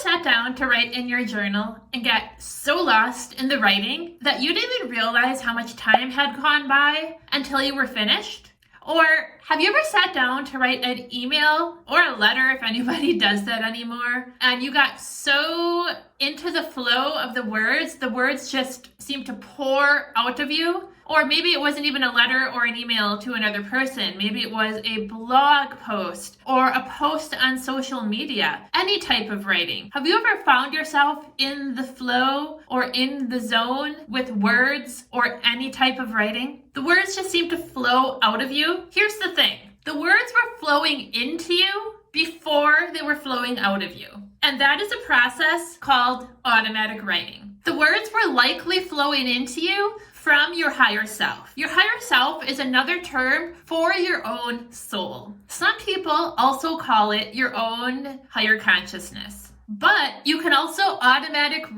sat down to write in your journal and get so lost in the writing that you didn't even realize how much time had gone by until you were finished? Or have you ever sat down to write an email or a letter, if anybody does that anymore, and you got so into the flow of the words just seemed to pour out of you? Or maybe it wasn't even a letter or an email to another person. Maybe it was a blog post or a post on social media, any type of writing. Have you ever found yourself in the flow or in the zone with words or any type of writing? The words just seem to flow out of you. Here's the thing. The words were flowing into you before they were flowing out of you. And that is a process called automatic writing. The words were likely flowing into you from your higher self. Your higher self is another term for your own soul. Some people also call it your own higher consciousness. But you can also automatically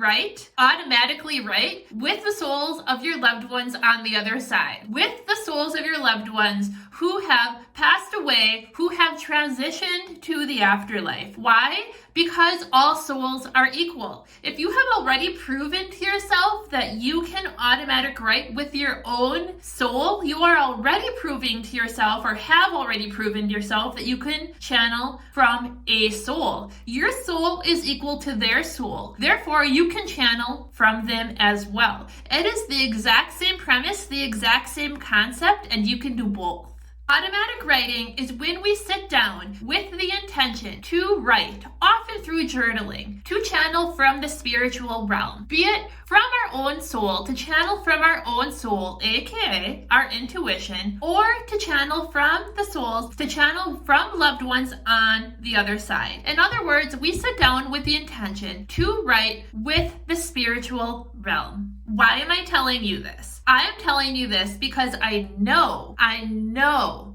write with the souls of your loved ones on the other side, with the souls of your loved ones who have passed away, who have transitioned to the afterlife. Why? Because all souls are equal. If you have already proven to yourself that you can automatic write with your own soul, you are already proving to yourself, or have already proven to yourself, that you can channel from a soul. Your soul is equal to their soul. Therefore, you can channel from them as well. It is the exact same premise, the exact same concept, and you can do both. Automatic writing is when we sit down with the intention to write, often through journaling, to channel from the spiritual realm, be it from our own soul, to channel from our own soul, aka our intuition, or to channel from the souls, to channel from loved ones on the other side. In other words, we sit down with the intention to write with the spiritual realm. Why am I telling you this? I am telling you this because I know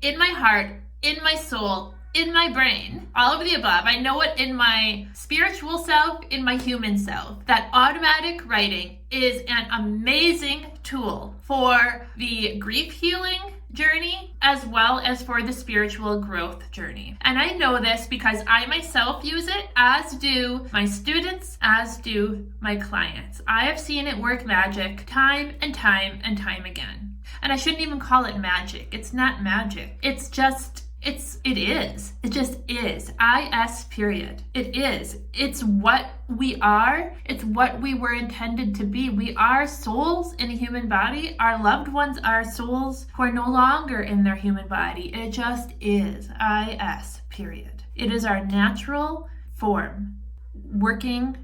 in my heart, in my soul, in my brain, all of the above, I know it in my spiritual self, in my human self, that automatic writing is an amazing tool for the grief healing journey as well as for the spiritual growth journey. And I know this because I myself use it, as do my students, as do my clients. I have seen it work magic time and time and time again. And I shouldn't even call it magic. It's not magic. It is. It just is. IS period. It is. It's what we are. It's what we were intended to be. We are souls in a human body. Our loved ones are souls who are no longer in their human body. It just is. IS period. It is our natural form, working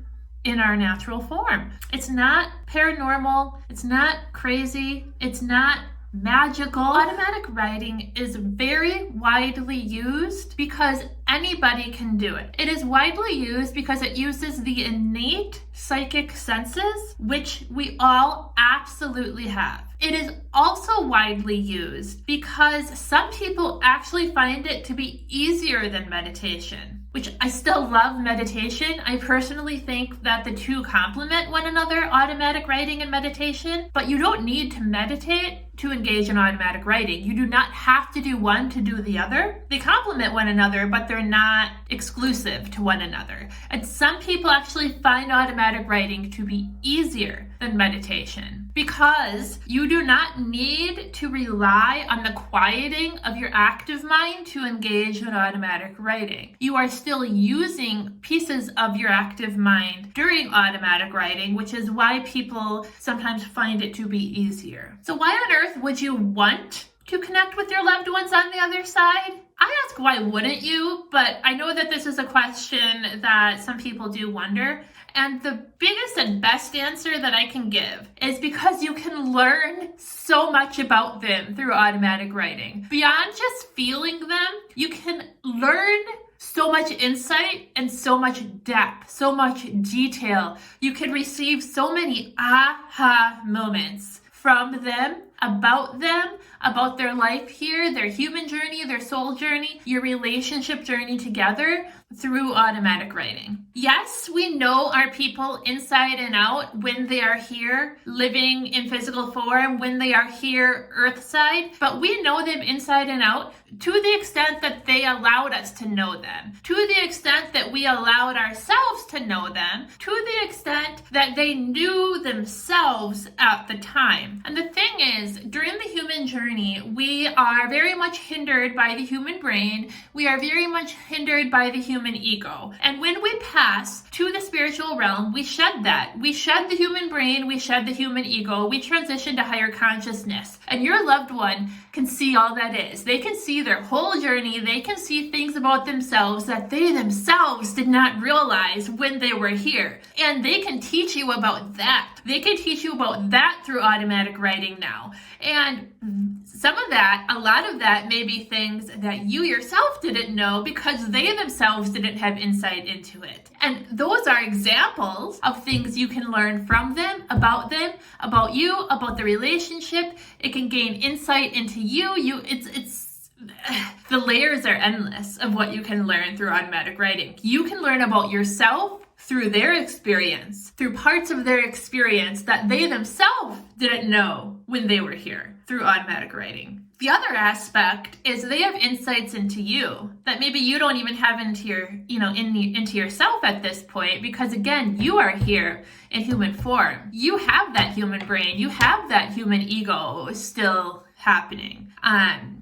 in our natural form. It's not paranormal. It's not crazy. It's not magical. Automatic writing is very widely used because anybody can do it. It is widely used because it uses the innate psychic senses, which we all absolutely have. It is also widely used because some people actually find it to be easier than meditation, which I still love meditation. I personally think that the two complement one another, automatic writing and meditation, but you don't need to meditate to engage in automatic writing. You do not have to do one to do the other. They complement one another, but they're not exclusive to one another. And some people actually find automatic writing to be easier than meditation because you do not need to rely on the quieting of your active mind to engage in automatic writing. You are still using pieces of your active mind during automatic writing, which is why people sometimes find it to be easier. So why on earth would you want to connect with your loved ones on the other side? I ask, why wouldn't you? But I know that this is a question that some people do wonder. And the biggest and best answer that I can give is because you can learn so much about them through automatic writing. Beyond just feeling them, you can learn so much insight and so much depth, so much detail. You can receive so many aha moments from them about them, about their life here, their human journey, their soul journey, your relationship journey together through automatic writing. Yes, we know our people inside and out when they are here living in physical form, when they are here earthside, but we know them inside and out to the extent that they allowed us to know them, to the extent that we allowed ourselves to know them, to the extent that they knew themselves at the time. And the thing is, during the human journey, we are very much hindered by the human brain. We are very much hindered by the human ego. And when we pass to the spiritual realm, we shed that. We shed the human brain, we shed the human ego, we transition to higher consciousness. And your loved one can see all that is. They can see their whole journey. They can see things about themselves that they themselves did not realize when they were here. And they can teach you about that. They can teach you about that through automatic writing now. And some of that, a lot of that may be things that you yourself didn't know because they themselves didn't have insight into it. And those are examples of things you can learn from them, about you, about the relationship. It can gain insight into you. The layers are endless of what you can learn through automatic writing. You can learn about yourself through their experience, through parts of their experience that they themselves didn't know when they were here through automatic writing. The other aspect is they have insights into you that maybe you don't even have into yourself at this point, because again, you are here in human form. You have that human brain, you have that human ego still happening.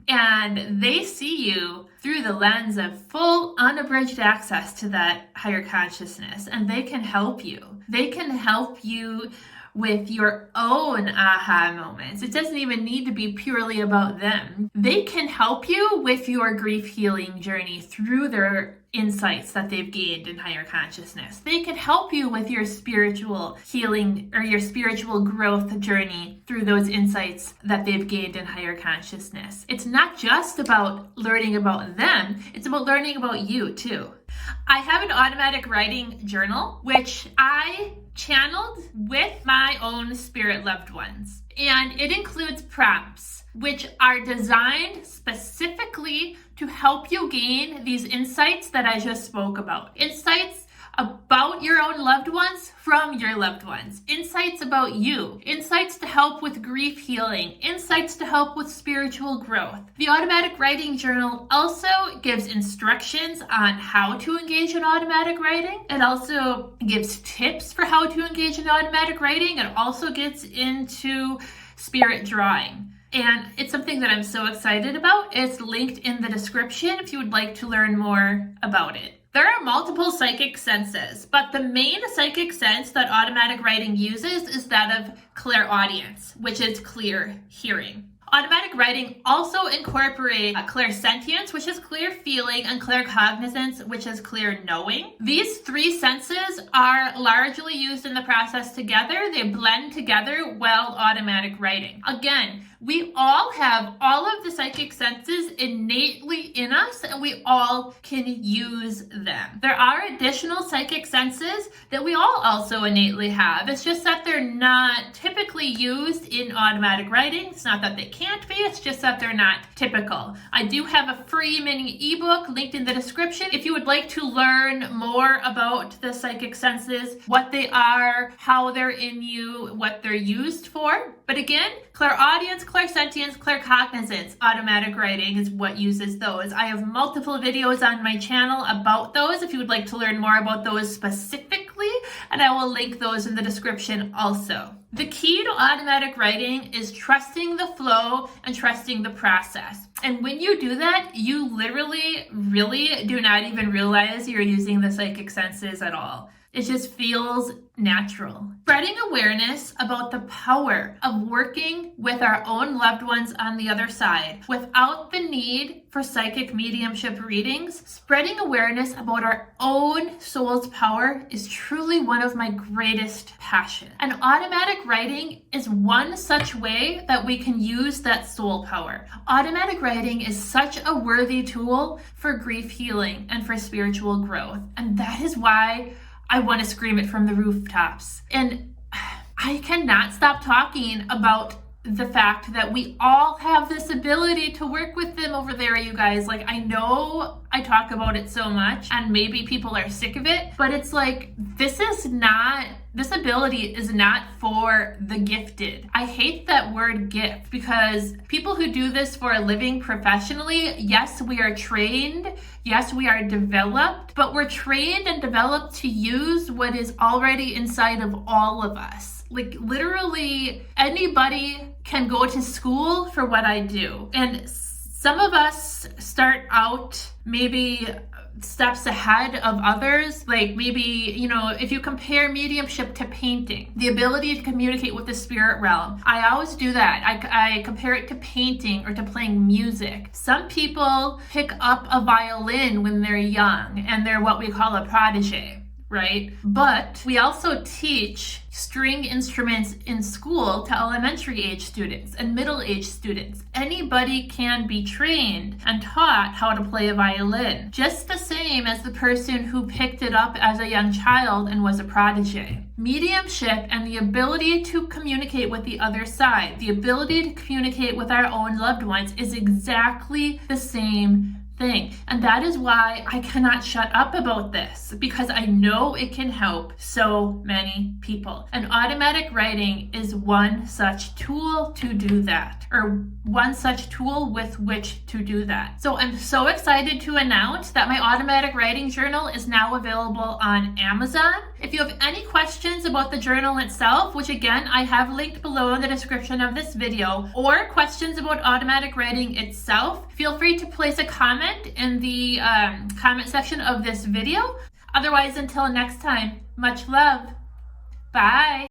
And they see you through the lens of full unabridged access to that higher consciousness, and they can help you. They can help you with your own aha moments. It doesn't even need to be purely about them. They can help you with your grief healing journey through their insights that they've gained in higher consciousness. They can help you with your spiritual healing or your spiritual growth journey through those insights that they've gained in higher consciousness. It's not just about learning about them, it's about learning about you too. I have an automatic writing journal, which I channeled with my own spirit loved ones. And it includes prompts, which are designed specifically to help you gain these insights that I just spoke about. Insights about your own loved ones from your loved ones. Insights about you. Insights to help with grief healing. Insights to help with spiritual growth. The automatic writing journal also gives instructions on how to engage in automatic writing. It also gives tips for how to engage in automatic writing. It also gets into spirit drawing. And it's something that I'm so excited about. It's linked in the description if you would like to learn more about it. There are multiple psychic senses, but the main psychic sense that automatic writing uses is that of clairaudience, which is clear hearing. Automatic writing also incorporates clairsentience, which is clear feeling, and claircognizance, which is clear knowing. These three senses are largely used in the process together. They blend together while automatic writing. Again, we all have all of the psychic senses innately in us, and we all can use them. There are additional psychic senses that we all also innately have. It's just that they're not typically used in automatic writing. It's not that they can't be, it's just that they're not typical. I do have a free mini ebook linked in the description if you would like to learn more about the psychic senses, what they are, how they're in you, what they're used for. But again, clairaudience, clairsentience, claircognizance, automatic writing is what uses those. I have multiple videos on my channel about those if you would like to learn more about those specifically, and I will link those in the description also. The key to automatic writing is trusting the flow and trusting the process. And when you do that, you literally really do not even realize you're using the psychic senses at all. It just feels natural. Spreading awareness about the power of working with our own loved ones on the other side without the need for psychic mediumship readings. Spreading awareness about our own soul's power is truly one of my greatest passions. And automatic writing is one such way that we can use that soul power. Automatic writing is such a worthy tool for grief healing and for spiritual growth. And that is why I want to scream it from the rooftops. And I cannot stop talking about the fact that we all have this ability to work with them over there, you guys. Like, I know I talk about it so much and maybe people are sick of it, but it's like, this ability is not for the gifted. I hate that word gift, because people who do this for a living professionally, yes, we are trained, yes, we are developed, but we're trained and developed to use what is already inside of all of us. Like, literally anybody can go to school for what I do. And some of us start out maybe steps ahead of others. Like, maybe, you know, if you compare mediumship to painting, the ability to communicate with the spirit realm, I always do that. I compare it to painting or to playing music. Some people pick up a violin when they're young and they're what we call a protege, right? But we also teach string instruments in school to elementary age students and middle age students. Anybody can be trained and taught how to play a violin, just the same as the person who picked it up as a young child and was a protege. Mediumship and the ability to communicate with the other side, the ability to communicate with our own loved ones, is exactly the same thing. And that is why I cannot shut up about this, because I know it can help so many people. And automatic writing is one such tool to do that, or one such tool with which to do that. So I'm so excited to announce that my automatic writing journal is now available on Amazon. If you have any questions about the journal itself, which again, I have linked below in the description of this video, or questions about automatic writing itself, feel free to place a comment in the comment section of this video. Otherwise, until next time, much love. Bye.